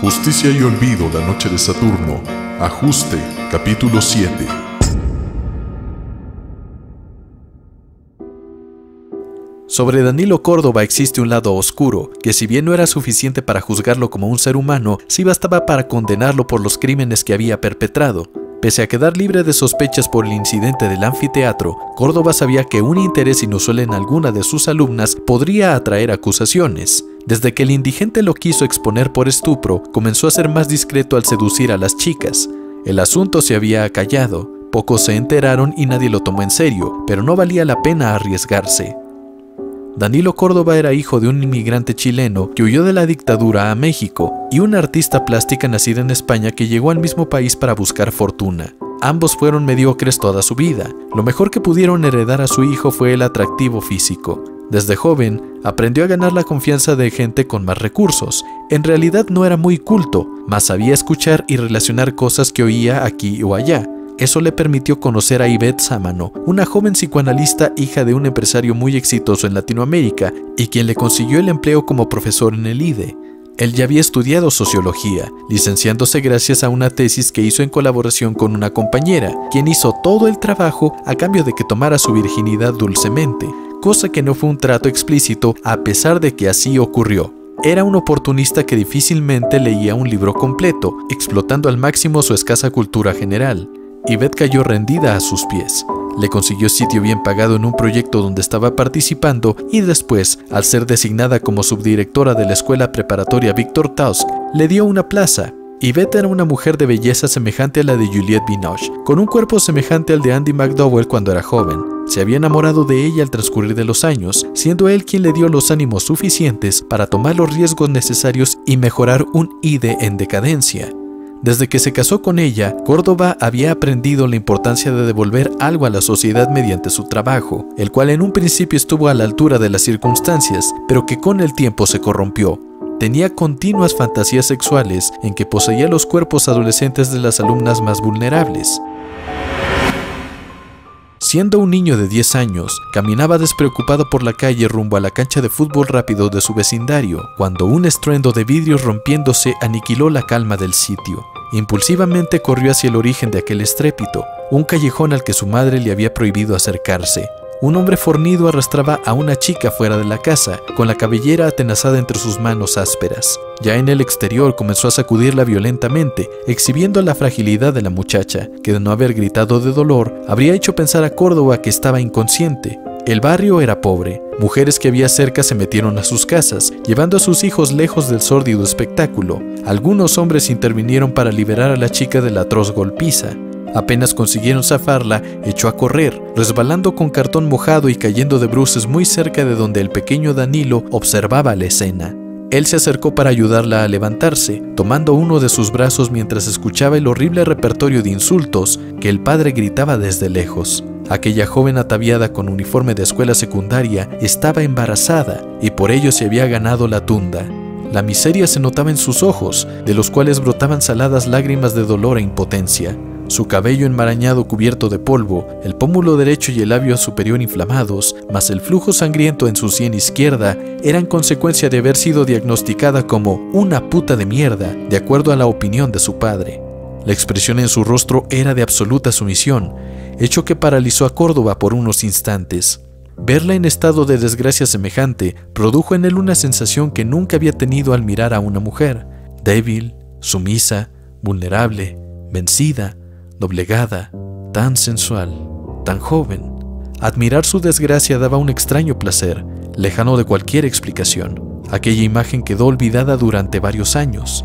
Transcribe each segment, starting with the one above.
Justicia y olvido, la noche de Saturno. Ajuste, capítulo 7. Sobre Danilo Córdoba existe un lado oscuro, que si bien no era suficiente para juzgarlo como un ser humano, sí bastaba para condenarlo por los crímenes que había perpetrado. Pese a quedar libre de sospechas por el incidente del anfiteatro, Córdoba sabía que un interés inusual en alguna de sus alumnas podría atraer acusaciones. Desde que el indigente lo quiso exponer por estupro, comenzó a ser más discreto al seducir a las chicas. El asunto se había acallado, pocos se enteraron y nadie lo tomó en serio, pero no valía la pena arriesgarse. Danilo Córdoba era hijo de un inmigrante chileno que huyó de la dictadura a México y una artista plástica nacida en España que llegó al mismo país para buscar fortuna. Ambos fueron mediocres toda su vida. Lo mejor que pudieron heredar a su hijo fue el atractivo físico. Desde joven, aprendió a ganar la confianza de gente con más recursos. En realidad no era muy culto, mas sabía escuchar y relacionar cosas que oía aquí o allá. Eso le permitió conocer a Ivette Sámano, una joven psicoanalista hija de un empresario muy exitoso en Latinoamérica y quien le consiguió el empleo como profesor en el IDE. Él ya había estudiado sociología, licenciándose gracias a una tesis que hizo en colaboración con una compañera, quien hizo todo el trabajo a cambio de que tomara su virginidad dulcemente, cosa que no fue un trato explícito a pesar de que así ocurrió. Era un oportunista que difícilmente leía un libro completo, explotando al máximo su escasa cultura general. Ivette cayó rendida a sus pies. Le consiguió sitio bien pagado en un proyecto donde estaba participando y después, al ser designada como subdirectora de la escuela preparatoria Victor Tusk, le dio una plaza. Ivette era una mujer de belleza semejante a la de Juliette Binoche, con un cuerpo semejante al de Andy McDowell cuando era joven. Se había enamorado de ella al transcurrir de los años, siendo él quien le dio los ánimos suficientes para tomar los riesgos necesarios y mejorar un IDE en decadencia. Desde que se casó con ella, Córdoba había aprendido la importancia de devolver algo a la sociedad mediante su trabajo, el cual en un principio estuvo a la altura de las circunstancias, pero que con el tiempo se corrompió. Tenía continuas fantasías sexuales en que poseía los cuerpos adolescentes de las alumnas más vulnerables. Siendo un niño de 10 años, caminaba despreocupado por la calle rumbo a la cancha de fútbol rápido de su vecindario, cuando un estruendo de vidrios rompiéndose aniquiló la calma del sitio. Impulsivamente corrió hacia el origen de aquel estrépito, un callejón al que su madre le había prohibido acercarse. Un hombre fornido arrastraba a una chica fuera de la casa, con la cabellera atenazada entre sus manos ásperas. Ya en el exterior comenzó a sacudirla violentamente, exhibiendo la fragilidad de la muchacha, que de no haber gritado de dolor, habría hecho pensar a Córdoba que estaba inconsciente. El barrio era pobre. Mujeres que había cerca se metieron a sus casas, llevando a sus hijos lejos del sórdido espectáculo. Algunos hombres intervinieron para liberar a la chica de la atroz golpiza. Apenas consiguieron zafarla, echó a correr, resbalando con cartón mojado y cayendo de bruces muy cerca de donde el pequeño Danilo observaba la escena. Él se acercó para ayudarla a levantarse, tomando uno de sus brazos mientras escuchaba el horrible repertorio de insultos que el padre gritaba desde lejos. Aquella joven ataviada con uniforme de escuela secundaria estaba embarazada y por ello se había ganado la tunda. La miseria se notaba en sus ojos, de los cuales brotaban saladas lágrimas de dolor e impotencia. Su cabello enmarañado cubierto de polvo, el pómulo derecho y el labio superior inflamados, más el flujo sangriento en su sien izquierda, eran consecuencia de haber sido diagnosticada como una puta de mierda, de acuerdo a la opinión de su padre. La expresión en su rostro era de absoluta sumisión, hecho que paralizó a Córdoba por unos instantes. Verla en estado de desgracia semejante produjo en él una sensación que nunca había tenido al mirar a una mujer, débil, sumisa, vulnerable, vencida, doblegada, tan sensual, tan joven. Admirar su desgracia daba un extraño placer, lejano de cualquier explicación. Aquella imagen quedó olvidada durante varios años.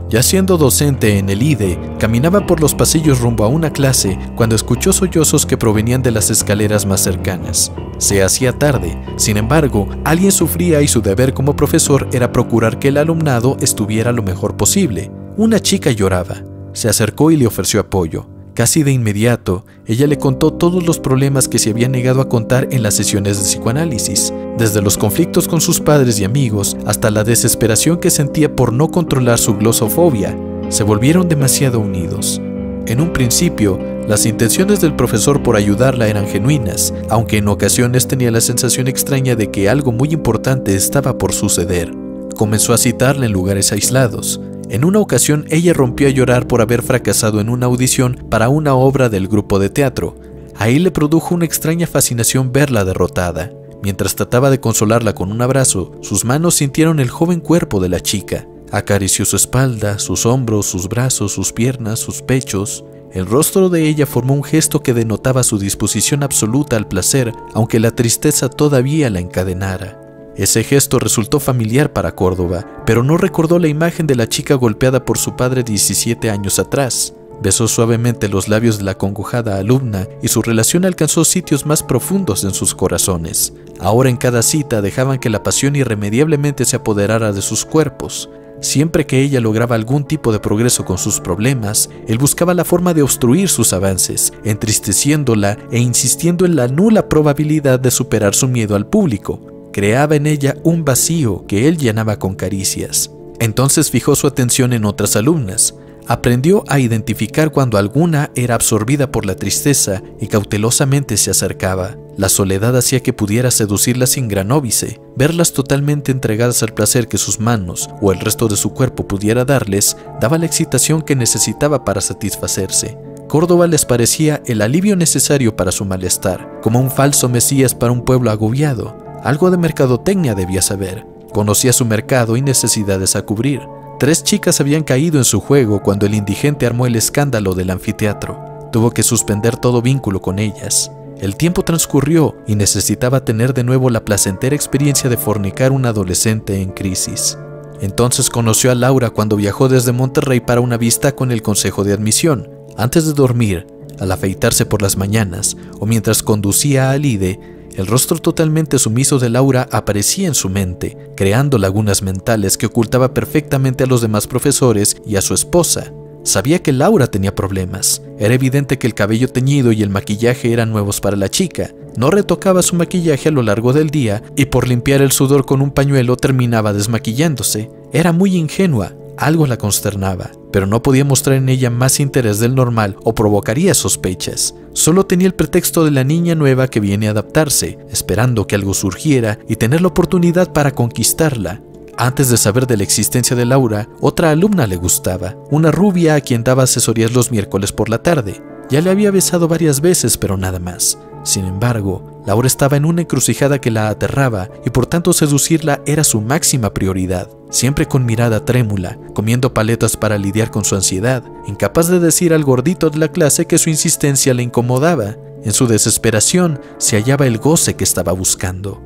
Ya siendo docente en el IDE, caminaba por los pasillos rumbo a una clase cuando escuchó sollozos que provenían de las escaleras más cercanas. Se hacía tarde, sin embargo, alguien sufría y su deber como profesor era procurar que el alumnado estuviera lo mejor posible. Una chica lloraba. Se acercó y le ofreció apoyo. Casi de inmediato, ella le contó todos los problemas que se había negado a contar en las sesiones de psicoanálisis, desde los conflictos con sus padres y amigos hasta la desesperación que sentía por no controlar su glosofobia. Se volvieron demasiado unidos. En un principio, las intenciones del profesor por ayudarla eran genuinas, aunque en ocasiones tenía la sensación extraña de que algo muy importante estaba por suceder. Comenzó a citarla en lugares aislados. En una ocasión, ella rompió a llorar por haber fracasado en una audición para una obra del grupo de teatro. A él le produjo una extraña fascinación verla derrotada. Mientras trataba de consolarla con un abrazo, sus manos sintieron el joven cuerpo de la chica. Acarició su espalda, sus hombros, sus brazos, sus piernas, sus pechos. El rostro de ella formó un gesto que denotaba su disposición absoluta al placer, aunque la tristeza todavía la encadenara. Ese gesto resultó familiar para Córdoba, pero no recordó la imagen de la chica golpeada por su padre 17 años atrás. Besó suavemente los labios de la acongojada alumna y su relación alcanzó sitios más profundos en sus corazones. Ahora en cada cita dejaban que la pasión irremediablemente se apoderara de sus cuerpos. Siempre que ella lograba algún tipo de progreso con sus problemas, él buscaba la forma de obstruir sus avances, entristeciéndola e insistiendo en la nula probabilidad de superar su miedo al público. Creaba en ella un vacío que él llenaba con caricias. Entonces fijó su atención en otras alumnas. Aprendió a identificar cuando alguna era absorbida por la tristeza y cautelosamente se acercaba. La soledad hacía que pudiera seducirla sin gran óbice. Verlas totalmente entregadas al placer que sus manos o el resto de su cuerpo pudiera darles, daba la excitación que necesitaba para satisfacerse. Córdoba les parecía el alivio necesario para su malestar, como un falso mesías para un pueblo agobiado. Algo de mercadotecnia debía saber. Conocía su mercado y necesidades a cubrir. 3 chicas habían caído en su juego cuando el indigente armó el escándalo del anfiteatro. Tuvo que suspender todo vínculo con ellas. El tiempo transcurrió y necesitaba tener de nuevo la placentera experiencia de fornicar un adolescente en crisis. Entonces conoció a Laura cuando viajó desde Monterrey para una visita con el consejo de admisión. Antes de dormir, al afeitarse por las mañanas o mientras conducía a Lide, el rostro totalmente sumiso de Laura aparecía en su mente, creando lagunas mentales que ocultaba perfectamente a los demás profesores y a su esposa. Sabía que Laura tenía problemas. Era evidente que el cabello teñido y el maquillaje eran nuevos para la chica. No retocaba su maquillaje a lo largo del día y por limpiar el sudor con un pañuelo terminaba desmaquillándose. Era muy ingenua. Algo la consternaba, pero no podía mostrar en ella más interés del normal o provocaría sospechas. Solo tenía el pretexto de la niña nueva que viene a adaptarse, esperando que algo surgiera y tener la oportunidad para conquistarla. Antes de saber de la existencia de Laura, otra alumna le gustaba, una rubia a quien daba asesorías los miércoles por la tarde. Ya le había besado varias veces, pero nada más. Sin embargo, Laura estaba en una encrucijada que la aterraba y por tanto seducirla era su máxima prioridad. Siempre con mirada trémula, comiendo paletas para lidiar con su ansiedad, incapaz de decir al gordito de la clase que su insistencia le incomodaba. En su desesperación se hallaba el goce que estaba buscando.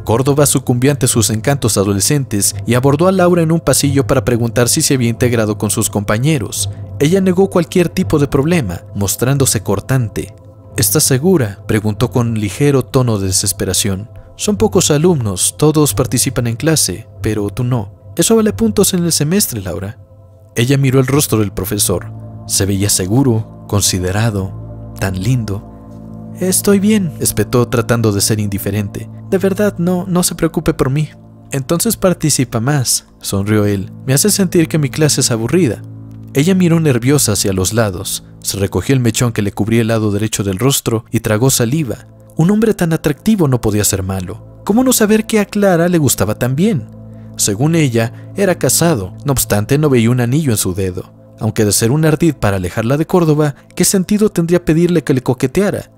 Córdoba sucumbió ante sus encantos adolescentes y abordó a Laura en un pasillo para preguntar si se había integrado con sus compañeros. Ella negó cualquier tipo de problema, mostrándose cortante. ¿Estás segura?, preguntó con ligero tono de desesperación. Son pocos alumnos, todos participan en clase, pero tú no. Eso vale puntos en el semestre, Laura. Ella miró el rostro del profesor. Se veía seguro, considerado, tan lindo. Estoy bien, espetó tratando de ser indiferente. De verdad, no se preocupe por mí. Entonces participa más, sonrió él. Me hace sentir que mi clase es aburrida. Ella miró nerviosa hacia los lados. Se recogió el mechón que le cubría el lado derecho del rostro y tragó saliva. Un hombre tan atractivo no podía ser malo. ¿Cómo no saber que a Clara le gustaba tan bien? Según ella, era casado. No obstante, no veía un anillo en su dedo. Aunque de ser un ardid para alejarla de Córdoba, ¿qué sentido tendría pedirle que le coqueteara?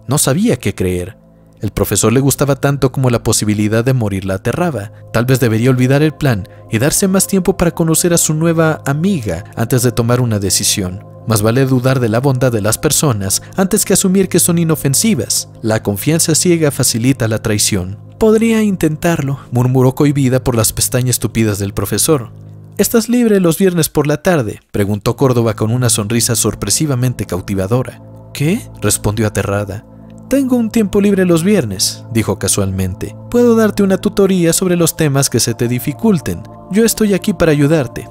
No sabía qué creer. El profesor le gustaba tanto como la posibilidad de morir la aterraba. Tal vez debería olvidar el plan y darse más tiempo para conocer a su nueva amiga antes de tomar una decisión. Más vale dudar de la bondad de las personas antes que asumir que son inofensivas. La confianza ciega facilita la traición. Podría intentarlo, murmuró cohibida por las pestañas tupidas del profesor. ¿Estás libre los viernes por la tarde?, preguntó Córdoba con una sonrisa sorpresivamente cautivadora. ¿Qué?, respondió aterrada. Tengo un tiempo libre los viernes, dijo casualmente. Puedo darte una tutoría sobre los temas que se te dificulten. Yo estoy aquí para ayudarte.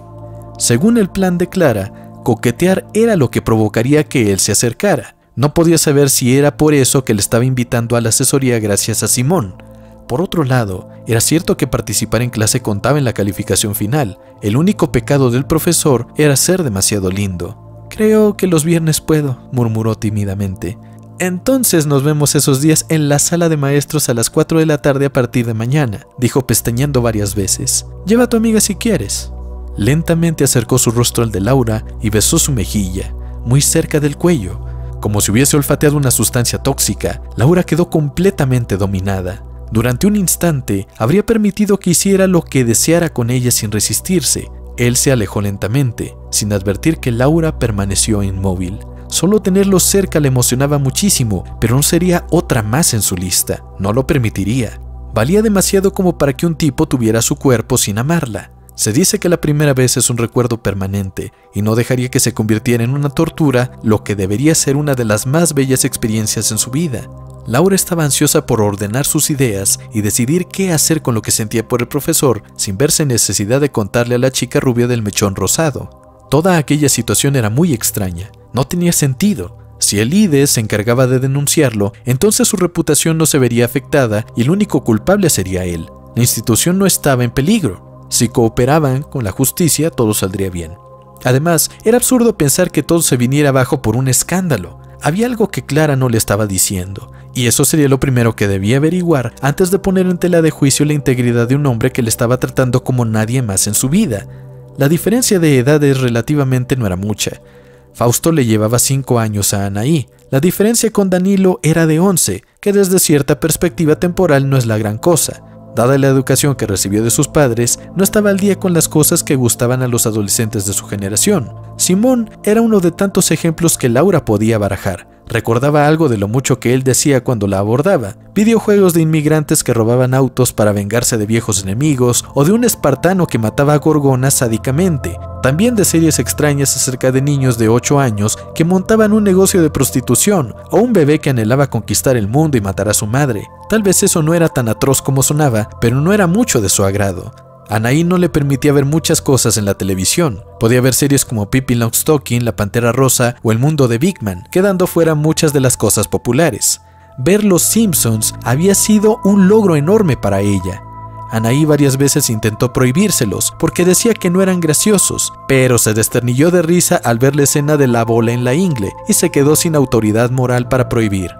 Según el plan de Clara, coquetear era lo que provocaría que él se acercara. No podía saber si era por eso que le estaba invitando a la asesoría gracias a Simón. Por otro lado, era cierto que participar en clase contaba en la calificación final. El único pecado del profesor era ser demasiado lindo. Creo que los viernes puedo, murmuró tímidamente. Entonces nos vemos esos días en la sala de maestros a las 4 de la tarde a partir de mañana, dijo pestañeando varias veces. Lleva a tu amiga si quieres. Lentamente acercó su rostro al de Laura y besó su mejilla, muy cerca del cuello. Como si hubiese olfateado una sustancia tóxica, Laura quedó completamente dominada. Durante un instante, habría permitido que hiciera lo que deseara con ella sin resistirse. Él se alejó lentamente, sin advertir que Laura permaneció inmóvil. Solo tenerlo cerca le emocionaba muchísimo, pero no sería otra más en su lista. No lo permitiría. Valía demasiado como para que un tipo tuviera su cuerpo sin amarla. Se dice que la primera vez es un recuerdo permanente y no dejaría que se convirtiera en una tortura, lo que debería ser una de las más bellas experiencias en su vida. Laura estaba ansiosa por ordenar sus ideas y decidir qué hacer con lo que sentía por el profesor, sin verse en necesidad de contarle a la chica rubia del mechón rosado. Toda aquella situación era muy extraña, no tenía sentido. Si el IDE se encargaba de denunciarlo, entonces su reputación no se vería afectada y el único culpable sería él. La institución no estaba en peligro. Si cooperaban con la justicia, todo saldría bien. Además, era absurdo pensar que todo se viniera abajo por un escándalo. Había algo que Clara no le estaba diciendo, y eso sería lo primero que debía averiguar antes de poner en tela de juicio la integridad de un hombre que le estaba tratando como nadie más en su vida. La diferencia de edades relativamente no era mucha. Fausto le llevaba 5 años a Anaí. La diferencia con Danilo era de 11, que desde cierta perspectiva temporal no es la gran cosa. Dada la educación que recibió de sus padres, no estaba al día con las cosas que gustaban a los adolescentes de su generación. Simón era uno de tantos ejemplos que Laura podía barajar. Recordaba algo de lo mucho que él decía cuando la abordaba. Videojuegos de inmigrantes que robaban autos para vengarse de viejos enemigos, o de un espartano que mataba a gorgonas sádicamente. También de series extrañas acerca de niños de 8 años que montaban un negocio de prostitución, o un bebé que anhelaba conquistar el mundo y matar a su madre. Tal vez eso no era tan atroz como sonaba, pero no era mucho de su agrado. Anaí no le permitía ver muchas cosas en la televisión. Podía ver series como Pippi Longstocking, La Pantera Rosa o El Mundo de Big Man, quedando fuera muchas de las cosas populares. Ver Los Simpsons había sido un logro enorme para ella. Anaí varias veces intentó prohibírselos porque decía que no eran graciosos, pero se desternilló de risa al ver la escena de la bola en la ingle y se quedó sin autoridad moral para prohibir.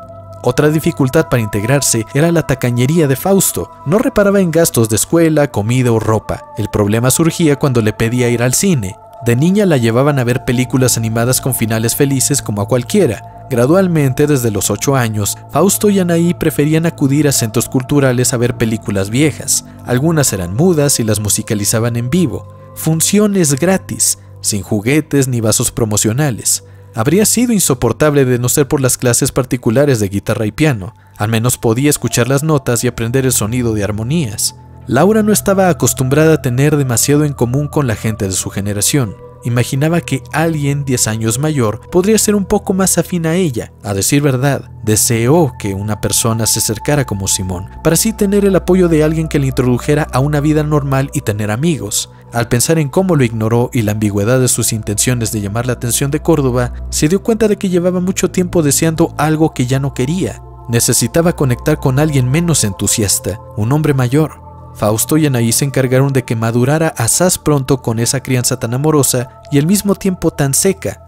Otra dificultad para integrarse era la tacañería de Fausto. No reparaba en gastos de escuela, comida o ropa. El problema surgía cuando le pedía ir al cine. De niña la llevaban a ver películas animadas con finales felices como a cualquiera. Gradualmente, desde los 8 años, Fausto y Anaí preferían acudir a centros culturales a ver películas viejas. Algunas eran mudas y las musicalizaban en vivo. Funciones gratis, sin juguetes ni vasos promocionales. Habría sido insoportable de no ser por las clases particulares de guitarra y piano. Al menos podía escuchar las notas y aprender el sonido de armonías. Laura no estaba acostumbrada a tener demasiado en común con la gente de su generación. Imaginaba que alguien 10 años mayor podría ser un poco más afín a ella. A decir verdad, deseó que una persona se acercara como Simón, para así tener el apoyo de alguien que le introdujera a una vida normal y tener amigos. Al pensar en cómo lo ignoró y la ambigüedad de sus intenciones de llamar la atención de Córdoba, se dio cuenta de que llevaba mucho tiempo deseando algo que ya no quería. Necesitaba conectar con alguien menos entusiasta, un hombre mayor. Fausto y Anaí se encargaron de que madurara asaz pronto con esa crianza tan amorosa y al mismo tiempo tan seca,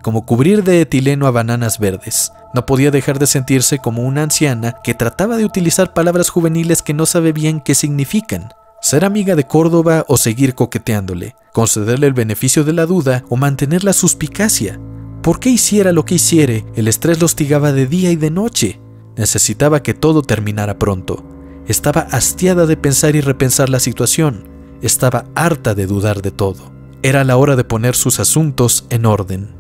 como cubrir de etileno a bananas verdes. No podía dejar de sentirse como una anciana que trataba de utilizar palabras juveniles que no sabe bien qué significan. Ser amiga de Córdoba o seguir coqueteándole, concederle el beneficio de la duda o mantener la suspicacia. ¿Por qué hiciera lo que hiciere? El estrés lo hostigaba de día y de noche. Necesitaba que todo terminara pronto. Estaba hastiada de pensar y repensar la situación. Estaba harta de dudar de todo. Era la hora de poner sus asuntos en orden.